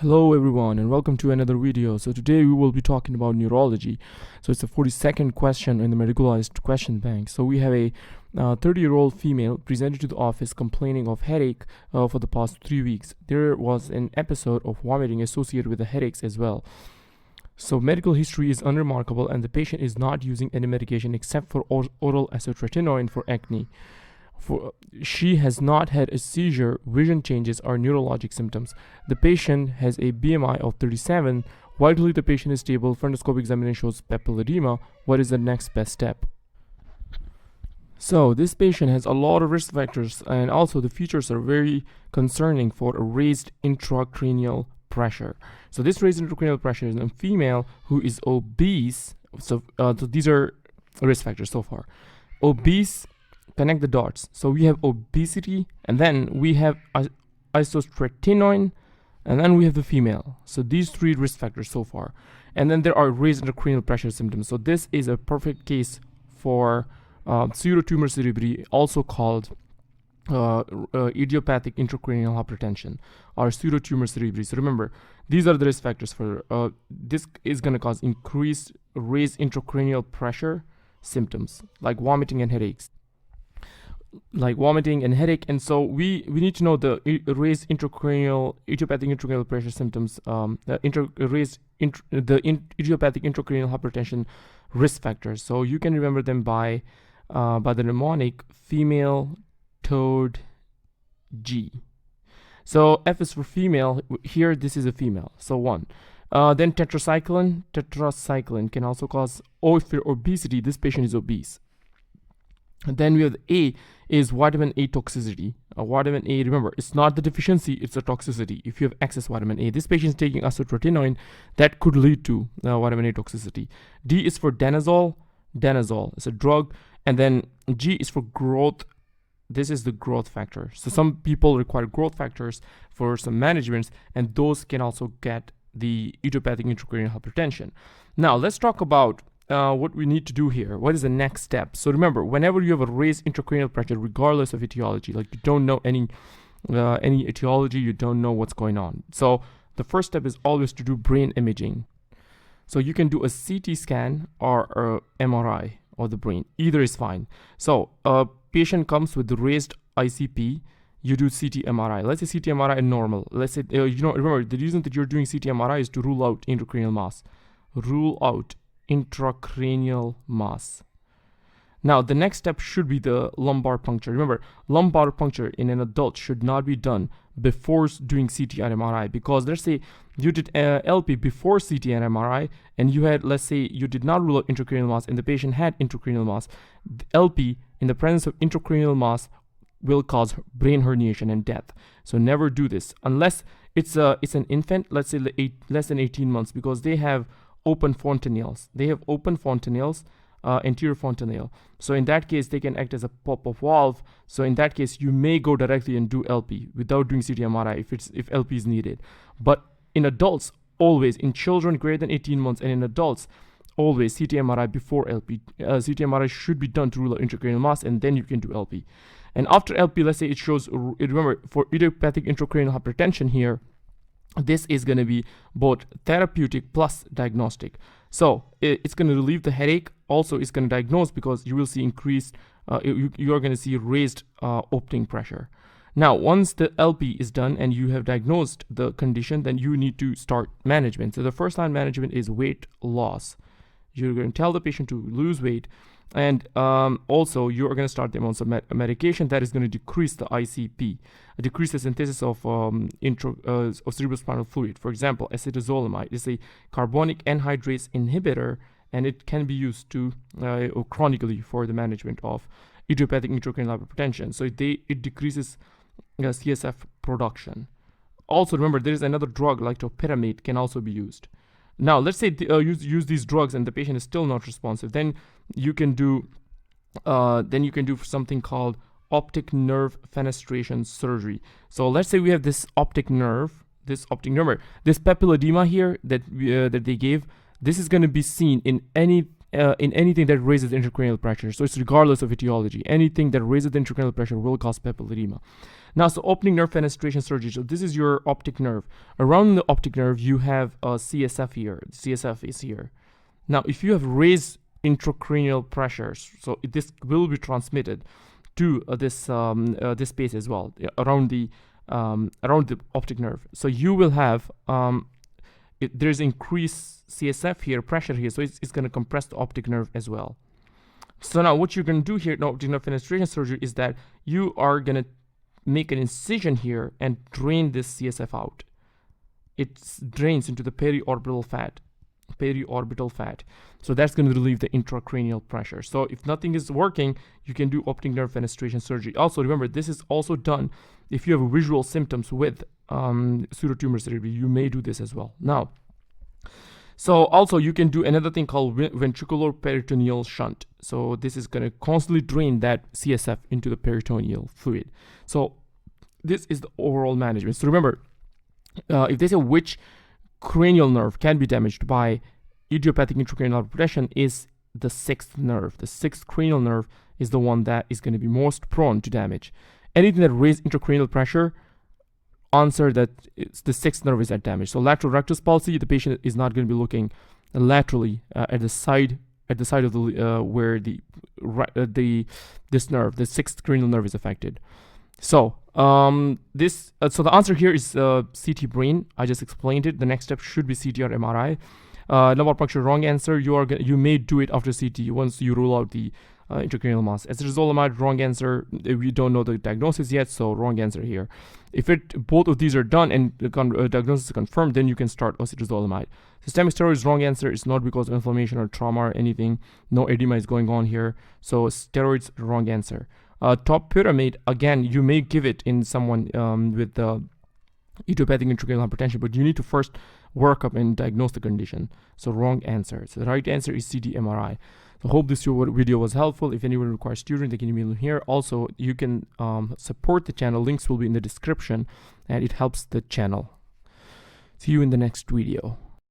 Hello everyone and welcome to another video. So today we will be talking about neurology. So it's the 42nd question in the medicalized question bank. So we have a 30-year-old female presented to the office complaining of headache for the past 3 weeks. There was an episode of vomiting associated with the headaches as well. So medical history is unremarkable and the patient is not using any medication except for oral acetretinoin for acne. She has not had a seizure, vision changes, or neurologic symptoms. The patient has a BMI of 37. Vitally, the patient is stable. Fundoscopic examination shows papilledema. What is the next best step? So this patient has a lot of risk factors, and also the features are very concerning for a raised intracranial pressure. So this raised intracranial pressure is in a female who is obese. So these are risk factors so far. Obese. Connect the dots. So we have obesity, and then we have isotretinoin, and then we have the female. So these three risk factors so far. And then there are raised intracranial pressure symptoms. So this is a perfect case for pseudotumor cerebri, also called idiopathic intracranial hypertension or pseudotumor cerebri. So remember, these are the risk factors for this is going to cause increased raised intracranial pressure symptoms like vomiting and headaches. And so we need to know the raised idiopathic intracranial pressure symptoms, idiopathic intracranial hypertension risk factors. So you can remember them by the mnemonic female toad G. So F is for female. Here this is a female. So 1. Then tetracycline can also cause, or if you're obesity, this patient is obese. And then we have the A is vitamin A toxicity. Vitamin A, remember, it's not the deficiency, it's a toxicity. If you have excess vitamin A, this patient is taking acetretinoin, that could lead to vitamin A toxicity. D is for danazol. Danazol is a drug. And then G is for growth. This is the growth factor. So some people require growth factors for some managements, and those can also get the idiopathic intracranial hypertension. Now, let's talk about what we need to do here. What is the next step? So remember, whenever you have a raised intracranial pressure, regardless of etiology, like you don't know any etiology, you don't know what's going on. So the first step is always to do brain imaging. So you can do a CT scan or a MRI of the brain. Either is fine. So a patient comes with the raised ICP. You do CT MRI. Let's say CT MRI is normal. Let's say remember, the reason that you're doing CT MRI is to rule out intracranial mass. Rule out intracranial mass. Now the next step should be the lumbar puncture. Remember, lumbar puncture in an adult should not be done before doing CT and MRI, because let's say you did LP before CT and MRI, and you had, let's say you did not rule out intracranial mass and the patient had intracranial mass. The LP in the presence of intracranial mass will cause brain herniation and death. So never do this unless it's an infant, let's say less than 18 months, because they have open fontanelles. They have open fontanelles, anterior fontanelle. So in that case, they can act as a pop-up valve. So in that case, you may go directly and do LP without doing CT MRI if LP is needed. But in adults, always, in children greater than 18 months and in adults, always CT MRI before LP. CT MRI should be done to rule out intracranial mass, and then you can do LP. And after LP, let's say it shows, remember, for idiopathic intracranial hypertension here, this is going to be both therapeutic plus diagnostic. So it's going to relieve the headache. Also, it's going to diagnose, because you will see increased, you are going to see raised opening pressure. Now, once the LP is done and you have diagnosed the condition, then you need to start management. So the first line management is weight loss. You're going to tell the patient to lose weight. And also, you're going to start the amounts of medication that is going to decrease the ICP, decrease the synthesis of cerebrospinal fluid. For example, acetazolamide is a carbonic anhydrase inhibitor, and it can be used to chronically for the management of idiopathic intracranial hypertension. So it decreases CSF production. Also, remember, there is another drug like topiramate can also be used. Now, let's say use these drugs and the patient is still not responsive. Then you can do something called optic nerve fenestration surgery. So let's say we have this optic nerve. This papilledema here that they gave. This is going to be seen in any in anything that raises intracranial pressure. So it's regardless of etiology. Anything that raises the intracranial pressure will cause papilledema. Now, so opening nerve fenestration surgery. So this is your optic nerve. Around the optic nerve, you have a CSF here. CSF is here. Now, if you have raised intracranial pressures, so this will be transmitted to this space as well, around the optic nerve. So you will have there's increased CSF here, pressure here, so it's going to compress the optic nerve as well. So now what you're going to do here in optic nerve fenestration surgery is that you are going to make an incision here and drain this CSF out. It drains into the periorbital fat. So that's going to relieve the intracranial pressure. So if nothing is working, you can do optic nerve fenestration surgery. Also remember, this is also done if you have visual symptoms with pseudotumor cerebri. You may do this as well. Now, so also you can do another thing called ventricular peritoneal shunt. So this is going to constantly drain that CSF into the peritoneal fluid. So this is the overall management. So remember, if they say which cranial nerve can be damaged by idiopathic intracranial hypertension, is the sixth nerve. The sixth cranial nerve is the one that is going to be most prone to damage. Anything that raises intracranial pressure, answer that it's the sixth nerve is at damage. So lateral rectus palsy, the patient is not going to be looking laterally at the side of the where this nerve, the sixth cranial nerve, is affected. So so the answer here is CT brain. I just explained it. The next step should be CT or MRI. Lumbar puncture, wrong answer. You may do it after CT once you rule out the intracranial mass. Acetazolamide, wrong answer. We don't know the diagnosis yet, so wrong answer here. If both of these are done and the diagnosis is confirmed, then you can start acetazolamide. Systemic steroids, wrong answer. It's not because of inflammation or trauma or anything. No edema is going on here. So steroids, wrong answer. Topiramate, again, you may give it in someone with idiopathic intracranial hypertension, but you need to first work up and diagnose the condition. So wrong answer. So the right answer is CT MRI. So hope this video was helpful. If anyone requires tutoring, they can email me here. Also, you can support the channel. Links will be in the description, and it helps the channel. See you in the next video.